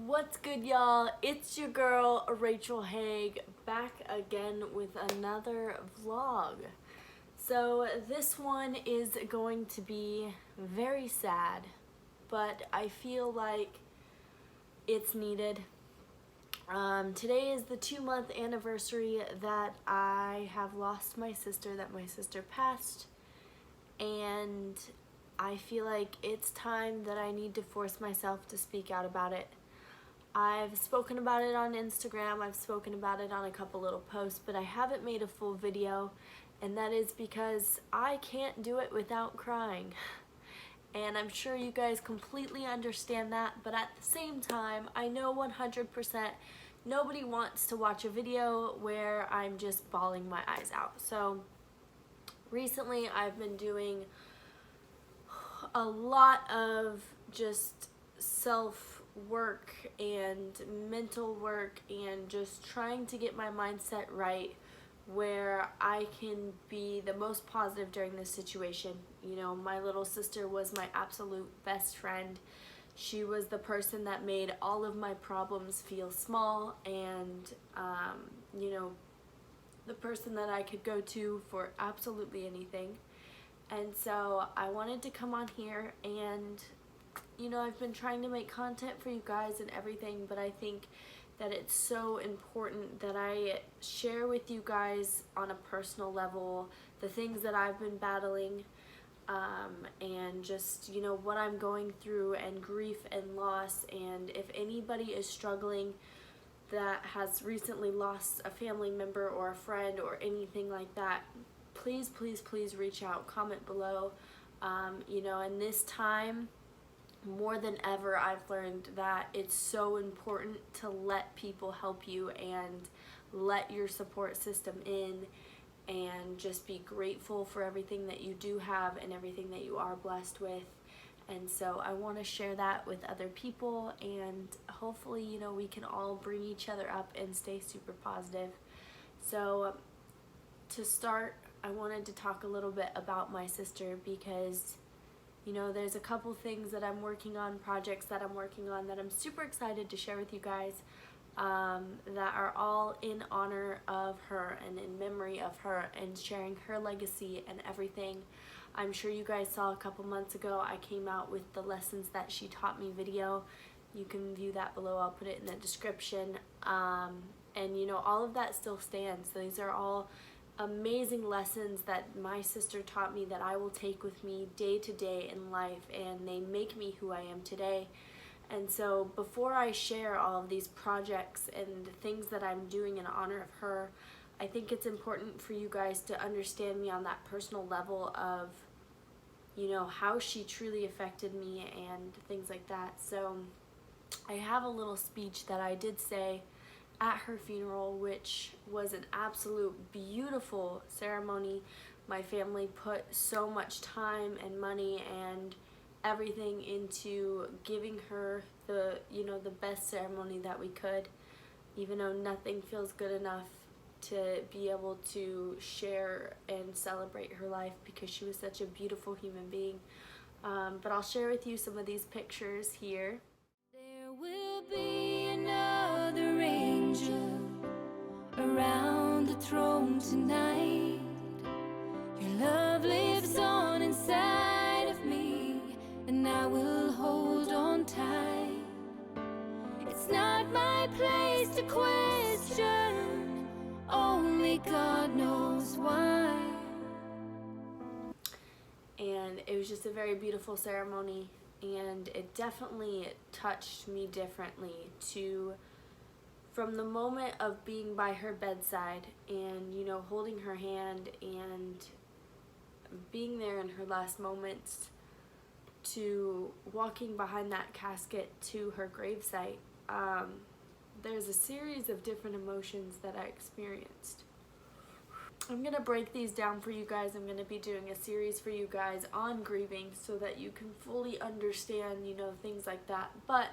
What's good, y'all? It's your girl Rachel Hague back again with another vlog. So this one is going to be very sad, but I feel like it's needed. Today is the 2-month anniversary that I have lost my sister, that my sister passed, and I feel like it's time that I need to force myself to speak out about it. I've spoken about it on Instagram, I've spoken about it on a couple little posts, but I haven't made a full video, and that is because I can't do it without crying. And I'm sure you guys completely understand that, but at the same time, I know 100% nobody wants to watch a video where I'm just bawling my eyes out. So recently I've been doing a lot of just self-work and mental work and just trying to get my mindset right where I can be the most positive during this situation. You know, my little sister was my absolute best friend. She was the person that made all of my problems feel small and, you know, the person that I could go to for absolutely anything. And so I wanted to come on here and, you know, I've been trying to make content for you guys and everything, but I think that it's so important that I share with you guys on a personal level the things that I've been battling, and just, you know, what I'm going through and grief and loss. And if anybody is struggling that has recently lost a family member or a friend or anything like that, please, please, please reach out, comment below. You know, in this time, more than ever, I've learned that it's so important to let people help you and let your support system in and just be grateful for everything that you do have and everything that you are blessed with. And so I want to share that with other people, and hopefully, you know, we can all bring each other up and stay super positive. So to start, I wanted to talk a little bit about my sister because, you know, there's a couple things that I'm working on, projects that I'm working on that I'm super excited to share with you guys, that are all in honor of her and in memory of her and sharing her legacy and everything. I'm sure you guys saw a couple months ago I came out with the lessons that she taught me video. You can view that below, I'll put it in the description. And you know, all of that still stands. So these are all amazing lessons that my sister taught me that I will take with me day to day in life, and they make me who I am today. And so before I share all of these projects and things that I'm doing in honor of her, I think it's important for you guys to understand me on that personal level of, you know, how she truly affected me and things like that. So I have a little speech that I did say at her funeral, which was an absolute beautiful ceremony. My family put so much time and money and everything into giving her the, you know, the best ceremony that we could, even though nothing feels good enough to be able to share and celebrate her life because she was such a beautiful human being. But I'll share with you some of these pictures here. There will be another angel around the throne tonight. Your love lives on inside of me, and I will hold on tight. It's not my place to question, only God knows why. And it was just a very beautiful ceremony, and it definitely touched me differently from the moment of being by her bedside and, you know, holding her hand and being there in her last moments to walking behind that casket to her gravesite. There's a series of different emotions that I experienced. I'm gonna break these down for you guys. I'm gonna be doing a series for you guys on grieving so that you can fully understand, you know, things like that. But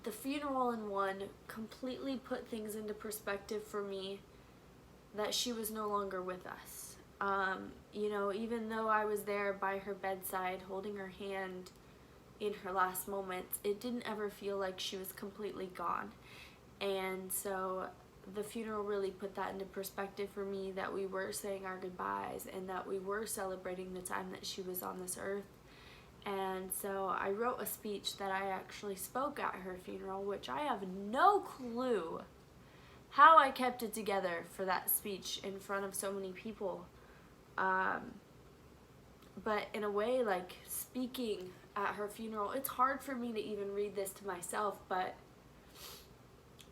the funeral in one completely put things into perspective for me that she was no longer with us. You know, even though I was there by her bedside holding her hand, in her last moments, it didn't ever feel like she was completely gone. And so the funeral really put that into perspective for me, that we were saying our goodbyes and that we were celebrating the time that she was on this earth. And so I wrote a speech that I actually spoke at her funeral, which I have no clue how I kept it together for that speech in front of so many people. But in a way, like, speaking at her funeral, it's hard for me to even read this to myself, but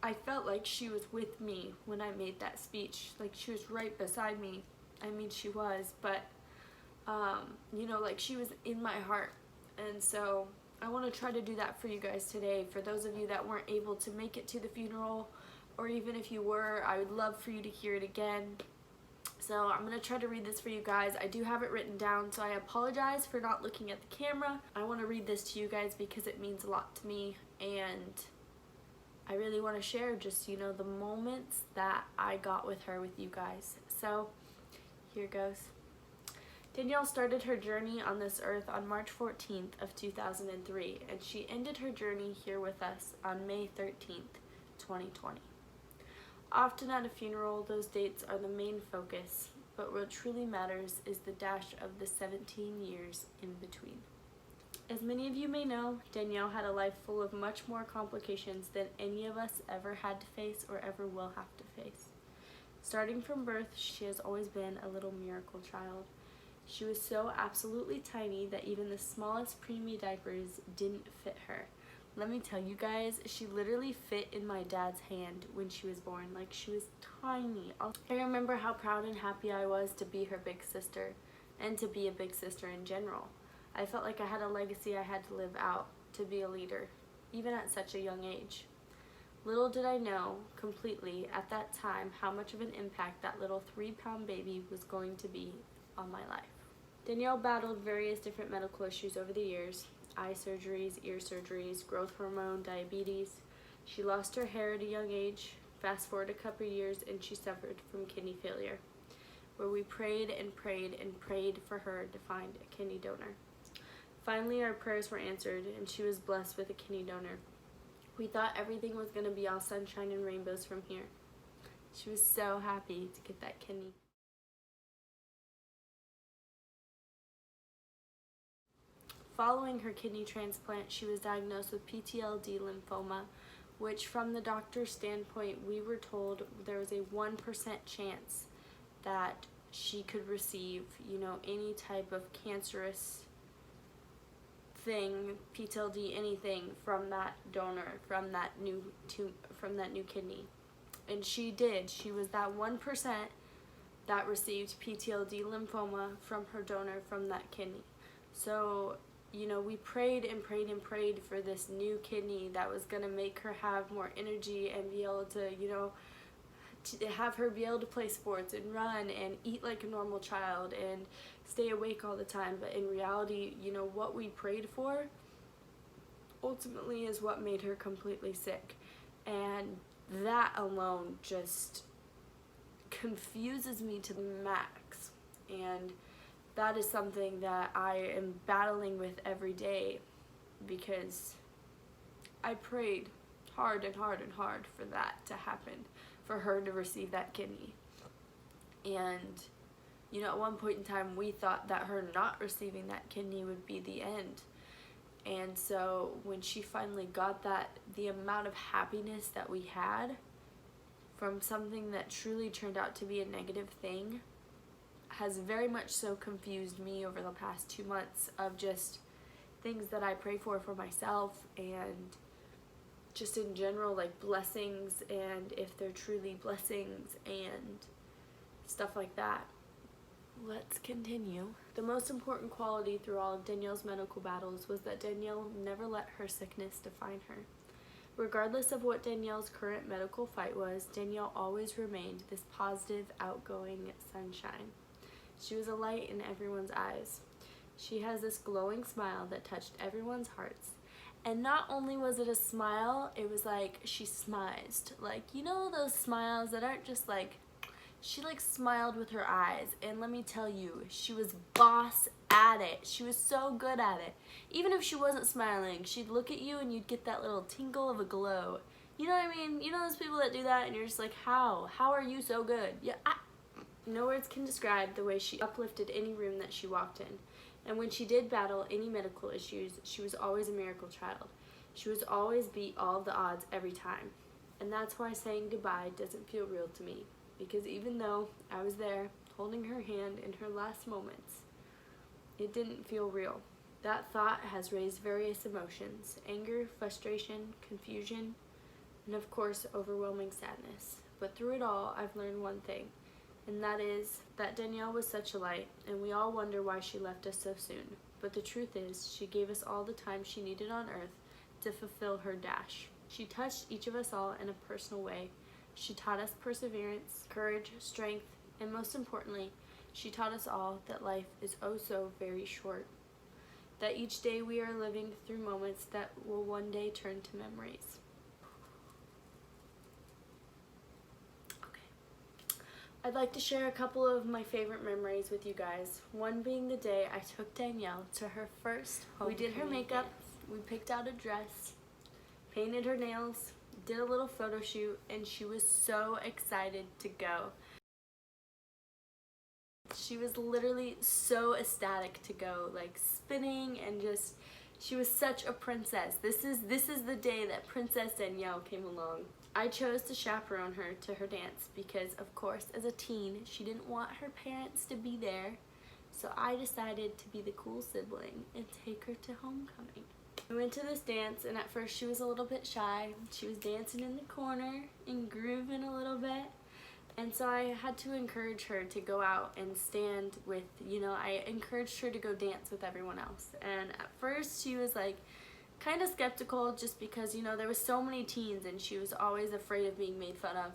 I felt like she was with me when I made that speech. Like, she was right beside me. I mean, she was, but you know, like, she was in my heart. And so I want to try to do that for you guys today. For those of you that weren't able to make it to the funeral, or even if you were, I would love for you to hear it again. So I'm going to try to read this for you guys. I do have it written down, so I apologize for not looking at the camera. I want to read this to you guys because it means a lot to me, and I really want to share just, you know, the moments that I got with her with you guys. So here goes. Danielle started her journey on this earth on March 14th of 2003, and she ended her journey here with us on May 13th, 2020. Often at a funeral, those dates are the main focus, but what truly matters is the dash of the 17 years in between. As many of you may know, Danielle had a life full of much more complications than any of us ever had to face or ever will have to face. Starting from birth, she has always been a little miracle child. She was so absolutely tiny that even the smallest preemie diapers didn't fit her. Let me tell you guys, she literally fit in my dad's hand when she was born. Like, she was tiny. I remember how proud and happy I was to be her big sister, and to be a big sister in general. I felt like I had a legacy I had to live out, to be a leader, even at such a young age. Little did I know completely at that time how much of an impact that little 3-pound baby was going to be on my life. Danielle battled various different medical issues over the years: eye surgeries, ear surgeries, growth hormone, diabetes. She lost her hair at a young age. Fast forward a couple years and she suffered from kidney failure, where we prayed and prayed and prayed for her to find a kidney donor. Finally, our prayers were answered and she was blessed with a kidney donor. We thought everything was going to be all sunshine and rainbows from here. She was so happy to get that kidney. Following her kidney transplant, she was diagnosed with PTLD lymphoma, which from the doctor's standpoint, we were told there was a 1% chance that she could receive, you know, any type of cancerous thing, PTLD, anything from that donor, from that new kidney. And she did. She was that 1% that received PTLD lymphoma from her donor from that kidney. So, you know, we prayed and prayed and prayed for this new kidney that was going to make her have more energy and be able to, you know, to have her be able to play sports and run and eat like a normal child and stay awake all the time. But in reality, you know, what we prayed for ultimately is what made her completely sick. And that alone just confuses me to the max. And that is something that I am battling with every day, because I prayed hard and hard and hard for that to happen, for her to receive that kidney. And, you know, at one point in time, we thought that her not receiving that kidney would be the end. And so when she finally got that, the amount of happiness that we had from something that truly turned out to be a negative thing has very much so confused me over the past 2 months, of just things that I pray for myself, and just in general, like blessings, and if they're truly blessings and stuff like that. Let's continue. The most important quality through all of Danielle's medical battles was that Danielle never let her sickness define her. Regardless of what Danielle's current medical fight was, Danielle always remained this positive, outgoing sunshine. She was a light in everyone's eyes. She has this glowing smile that touched everyone's hearts. And not only was it a smile, it was like she smized. Like, you know those smiles that aren't just like, she like smiled with her eyes. And let me tell you, she was boss at it. She was so good at it. Even if she wasn't smiling, she'd look at you and you'd get that little tingle of a glow. You know what I mean? You know those people that do that and you're just like, how? How are you so good? Yeah, no words can describe the way she uplifted any room that she walked in. And when she did battle any medical issues, she was always a miracle child. She was always beat all of the odds every time. And that's why saying goodbye doesn't feel real to me. Because even though I was there holding her hand in her last moments, it didn't feel real. That thought has raised various emotions: anger, frustration, confusion, and of course, overwhelming sadness. But through it all, I've learned one thing, and that is that Danielle was such a light, and we all wonder why she left us so soon. But the truth is, she gave us all the time she needed on earth to fulfill her dash. She touched each of us all in a personal way. She taught us perseverance, courage, strength, and most importantly, she taught us all that life is oh so very short. That each day we are living through moments that will one day turn to memories. I'd like to share a couple of my favorite memories with you guys. One being the day I took Danielle to her first home. We did her makeup, we picked out a dress, painted her nails, did a little photo shoot, and she was so excited to go. She was literally so ecstatic to go, like spinning and just, she was such a princess. This is the day that Princess Danielle came along. I chose to chaperone her to her dance because, of course, as a teen, she didn't want her parents to be there. So I decided to be the cool sibling and take her to homecoming. We went to this dance, and at first she was a little bit shy. She was dancing in the corner and grooving a little bit. And so I had to encourage her to go out and stand with, I encouraged her to go dance with everyone else. And at first she was like kind of skeptical just because, there was so many teens and she was always afraid of being made fun of.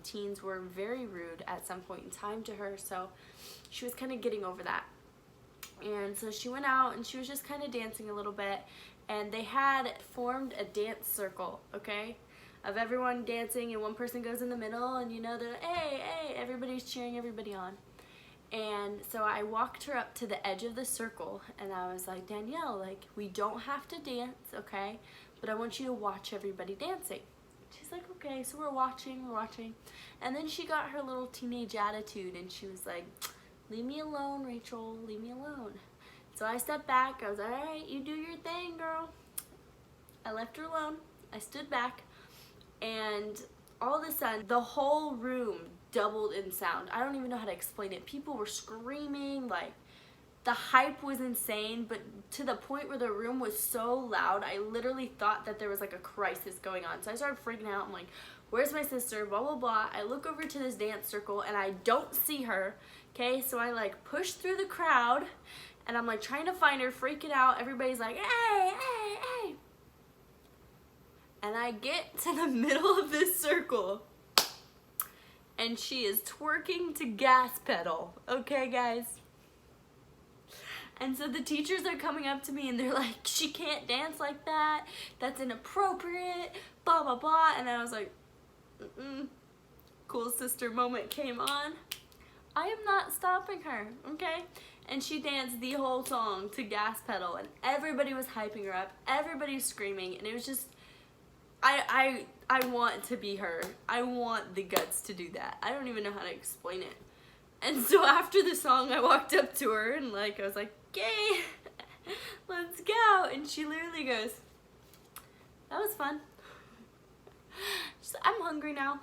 Teens were very rude at some point in time to her, so she was kind of getting over that. And so she went out and she was just kind of dancing a little bit, and they had formed a dance circle, okay? Of everyone dancing, and one person goes in the middle, and they're like, hey, hey, everybody's cheering everybody on. And so I walked her up to the edge of the circle, and I was like, Danielle, like, we don't have to dance, okay? But I want you to watch everybody dancing. She's like, okay, so we're watching. And then she got her little teenage attitude, and she was like, leave me alone, Rachel, leave me alone. So I stepped back, I was like, all right, you do your thing, girl. I left her alone, I stood back, and all of a sudden, the whole room doubled in sound. I don't even know how to explain it. People were screaming, like, the hype was insane, but to the point where the room was so loud, I literally thought that there was like a crisis going on. So I started freaking out. I'm like, where's my sister? Blah, blah, blah. I look over to this dance circle and I don't see her. Okay, so I like push through the crowd and I'm like trying to find her, freaking out. Everybody's like, hey, hey, hey. And I get to the middle of this circle and she is twerking to gas pedal. Okay, guys? And so the teachers are coming up to me and they're like, she can't dance like that. That's inappropriate, blah, blah, blah. And I was like, cool sister moment came on. I am not stopping her, okay? And she danced the whole song to gas pedal and everybody was hyping her up. Everybody was screaming and it was just, I want to be her. I want the guts to do that. I don't even know how to explain it. And so after the song, I walked up to her and I was like, okay, let's go. And she literally goes, that was fun. She's like, I'm hungry now.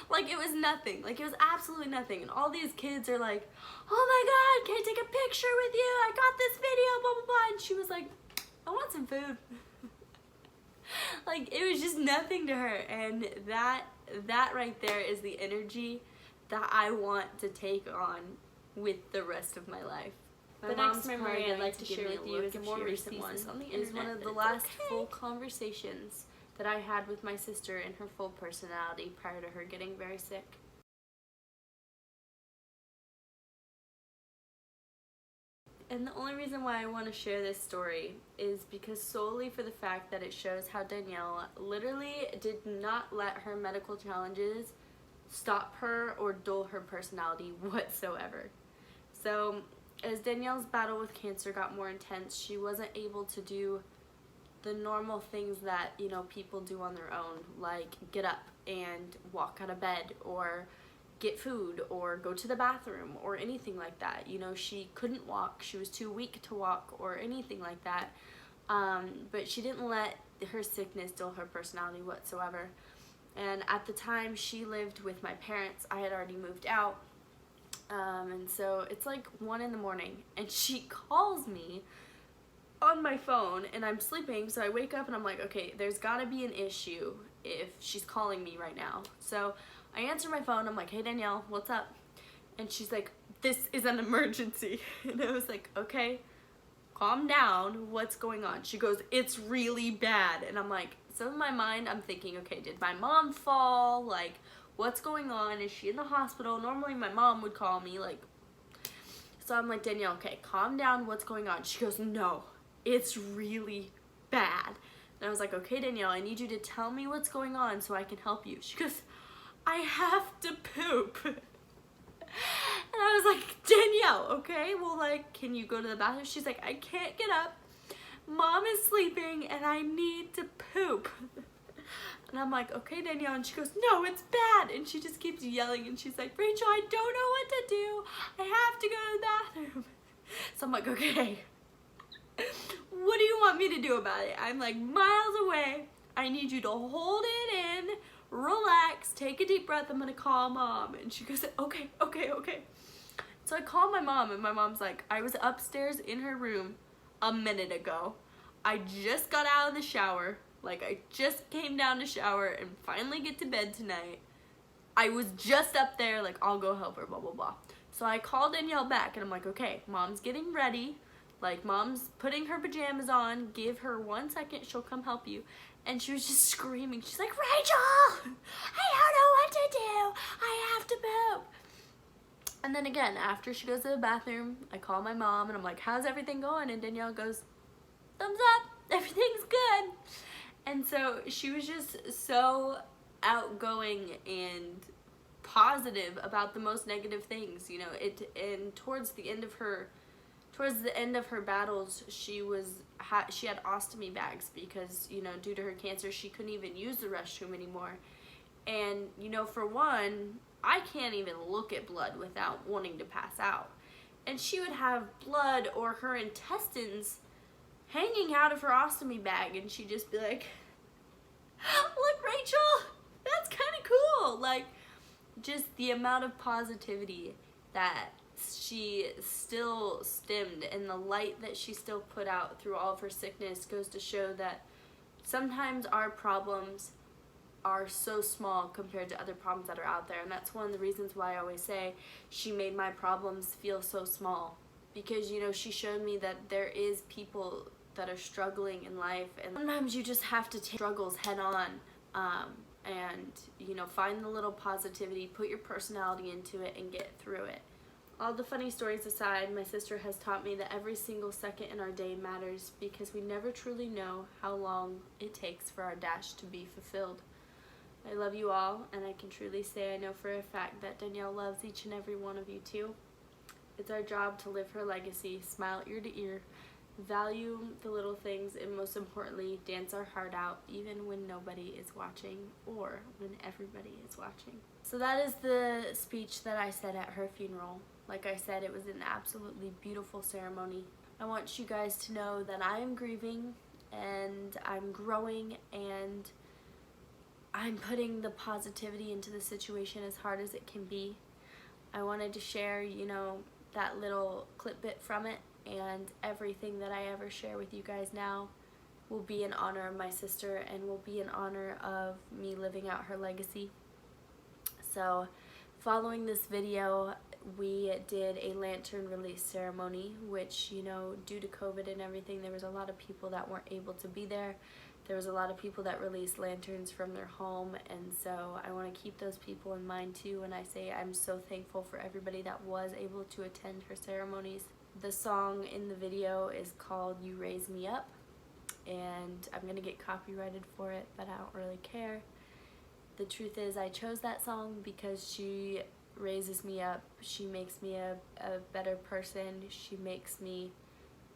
Like it was nothing. Like it was absolutely nothing. And all these kids are like, oh my God, can I take a picture with you? I got this video, blah, blah, blah. And she was like, I want some food. Like it was just nothing to her. And that right there is the energy that I want to take on with the rest of my life. The next memory I'd like to share with you is a more recent one. Is one of the last full conversations that I had with my sister in her full personality prior to her getting very sick. And the only reason why I want to share this story is because solely for the fact that it shows how Danielle literally did not let her medical challenges stop her or dull her personality whatsoever. So as Danielle's battle with cancer got more intense, she wasn't able to do the normal things that, you know, people do on their own, like get up and walk out of bed or get food or go to the bathroom or anything like that. You know, she couldn't walk. She was too weak to walk or anything like that. But she didn't let her sickness dull her personality whatsoever. And at the time she lived with my parents, I had already moved out. And so it's like 1 in the morning and she calls me on my phone and I'm sleeping, so I wake up and I'm like, okay, there's gotta be an issue if she's calling me right now. So I answer my phone, I'm like, hey Danielle, what's up? And she's like, this is an emergency. And I was like, okay, calm down, what's going on? She goes, it's really bad. And I'm like, so in my mind I'm thinking, okay, did my mom fall? Like, what's going on? Is she in the hospital? Normally my mom would call me, like, so I'm like, Danielle, okay, calm down, what's going on? She goes, no, it's really bad. And I was like, okay, Danielle, I need you to tell me what's going on so I can help you. She goes, I have to poop. And I was like, Danielle, okay, well, like, can you go to the bathroom? She's like, I can't get up. Mom is sleeping and I need to poop. And I'm like, okay, Danielle. And she goes, no, it's bad. And she just keeps yelling and she's like, Rachel, I don't know what to do. I have to go to the bathroom. So I'm like, okay, what do you want me to do about it? I'm like miles away. I need you to hold it in, relax, take a deep breath. I'm gonna call Mom. And she goes, okay, okay, okay. So I called my mom and my mom's like, I was upstairs in her room a minute ago. I just got out of the shower. Like, I just came down to shower and finally get to bed tonight. I was just up there, like, I'll go help her, blah, blah, blah. So I called Danielle back and I'm like, okay, Mom's getting ready. Like, Mom's putting her pajamas on. Give her 1 second, she'll come help you. And she was just screaming. She's like, Rachel, I don't know what to do. I have to poop. And then again, after she goes to the bathroom, I call my mom and I'm like, how's everything going? And Danielle goes, thumbs up, everything's good. And so she was just so outgoing and positive about the most negative things, you know. And towards the end of her battles, she had ostomy bags because, you know, due to her cancer, she couldn't even use the restroom anymore. And, you know, for one, I can't even look at blood without wanting to pass out. And she would have blood or her intestines hanging out of her ostomy bag, and she'd just be like, look, Rachel, that's kind of cool. Like, just the amount of positivity that she still stemmed and the light that she still put out through all of her sickness goes to show that sometimes our problems are so small compared to other problems that are out there. And that's one of the reasons why I always say she made my problems feel so small, because, you know, she showed me that there is people that are struggling in life, and sometimes you just have to take struggles head on, and, you know, find the little positivity, put your personality into it, and get through it. All the funny stories aside, my sister has taught me that every single second in our day matters, because we never truly know how long it takes for our dash to be fulfilled. I love you all, and I can truly say I know for a fact that Danielle loves each and every one of you too. It's our job to live her legacy, smile ear to ear, value the little things, and most importantly, dance our heart out even when nobody is watching or when everybody is watching. So that is the speech that I said at her funeral. Like I said, it was an absolutely beautiful ceremony. I want you guys to know that I am grieving and I'm growing, and I'm putting the positivity into the situation as hard as it can be. I wanted to share, you know, that little clip bit from it, and everything that I ever share with you guys now will be in honor of my sister and will be in honor of me living out her legacy. So following this video, we did a lantern release ceremony, which, you know, due to COVID and everything, there was a lot of people that weren't able to be there. There was a lot of people that released lanterns from their home, and so I want to keep those people in mind too when I say I'm so thankful for everybody that was able to attend her ceremonies. The song in the video is called You Raise Me Up, and I'm going to get copyrighted for it, but I don't really care. The truth is I chose that song because she raises me up. She makes me a better person. She makes me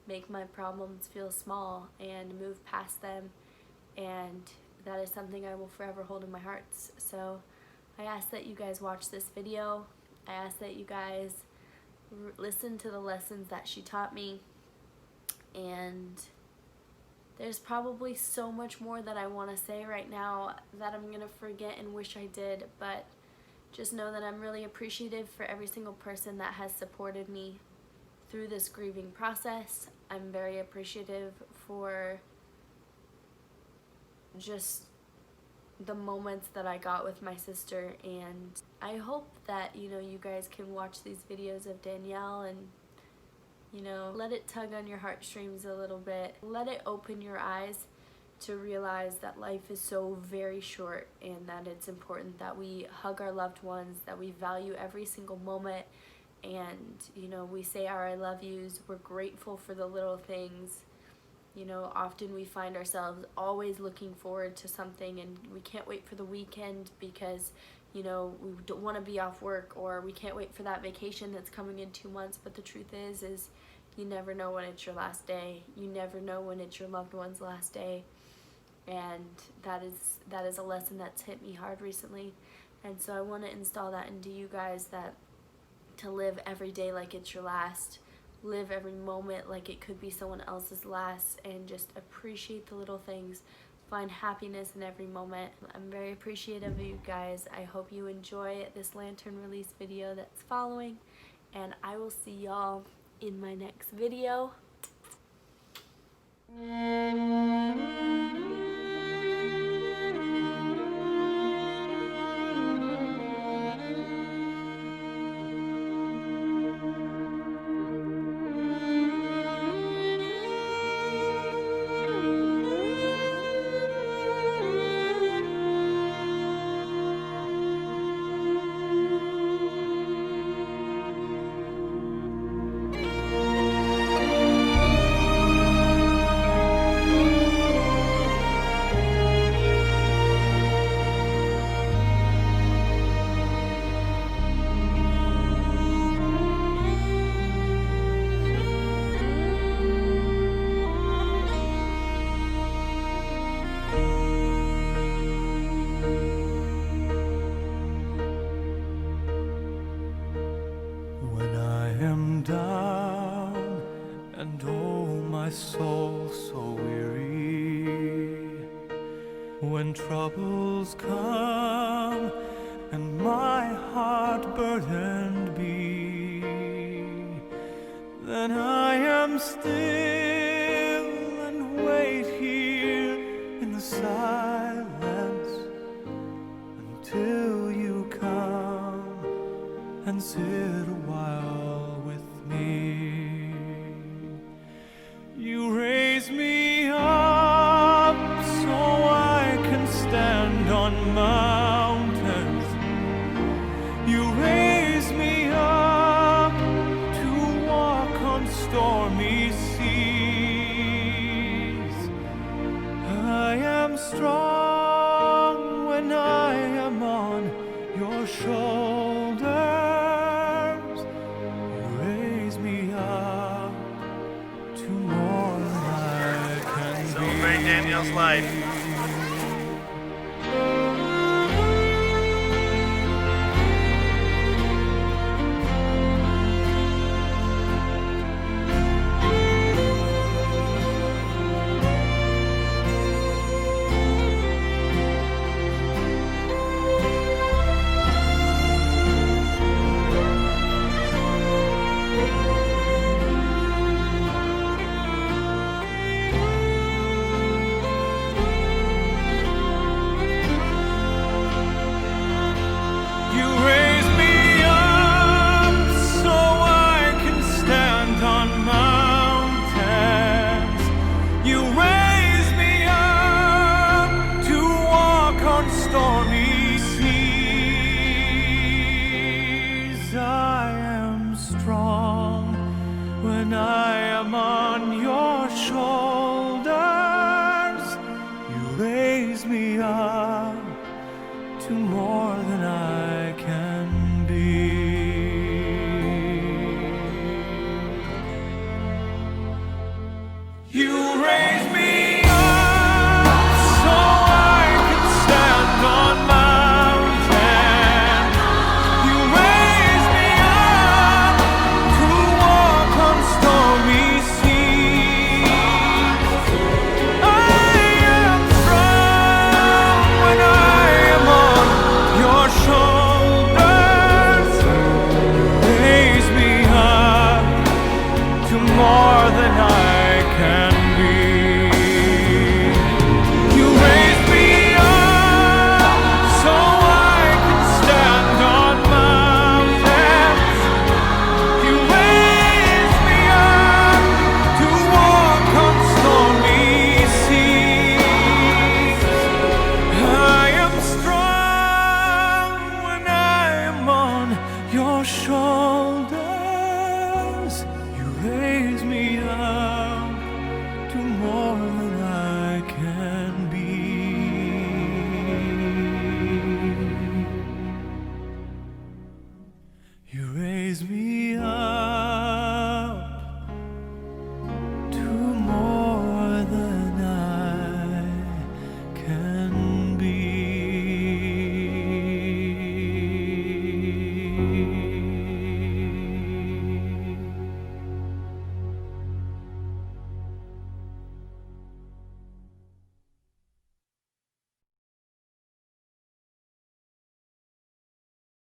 make my problems feel small and move past them, and that is something I will forever hold in my heart. So I ask that you guys watch this video. I ask that you guys listen to the lessons that she taught me, and there's probably so much more that I want to say right now that I'm gonna forget and wish I did, but just know that I'm really appreciative for every single person that has supported me through this grieving process. I'm very appreciative for just the moments that I got with my sister, and I hope that, you know, you guys can watch these videos of Danielle and, you know, let it tug on your heartstrings a little bit. Let it open your eyes to realize that life is so very short, and that it's important that we hug our loved ones, that we value every single moment, and, you know, we say our I love yous. We're grateful for the little things. You know, often we find ourselves always looking forward to something, and we can't wait for the weekend because, you know, we don't want to be off work, or we can't wait for that vacation that's coming in 2 months. But the truth is you never know when it's your last day. You never know when it's your loved one's last day. And that is a lesson that's hit me hard recently. And so I want to install that into you guys, that to live every day like it's your last. Live every moment like it could be someone else's last, and just appreciate the little things. Find happiness in every moment. I'm very appreciative of you guys. I hope you enjoy this lantern release video that's following, and I will see y'all in my next video. Down, and oh, my soul so weary, when troubles come and my heart burdened be, then I am still and wait here in the silence until you come and sit a while with me. You raise me up so I can stand on mountains. You raise me up to walk on stormy seas. I am strong when I am on your shoulders. Celebrate Danielle's life. Stormy seas, I am strong when I am on your shoulders. You raise me up to more than I can be. raise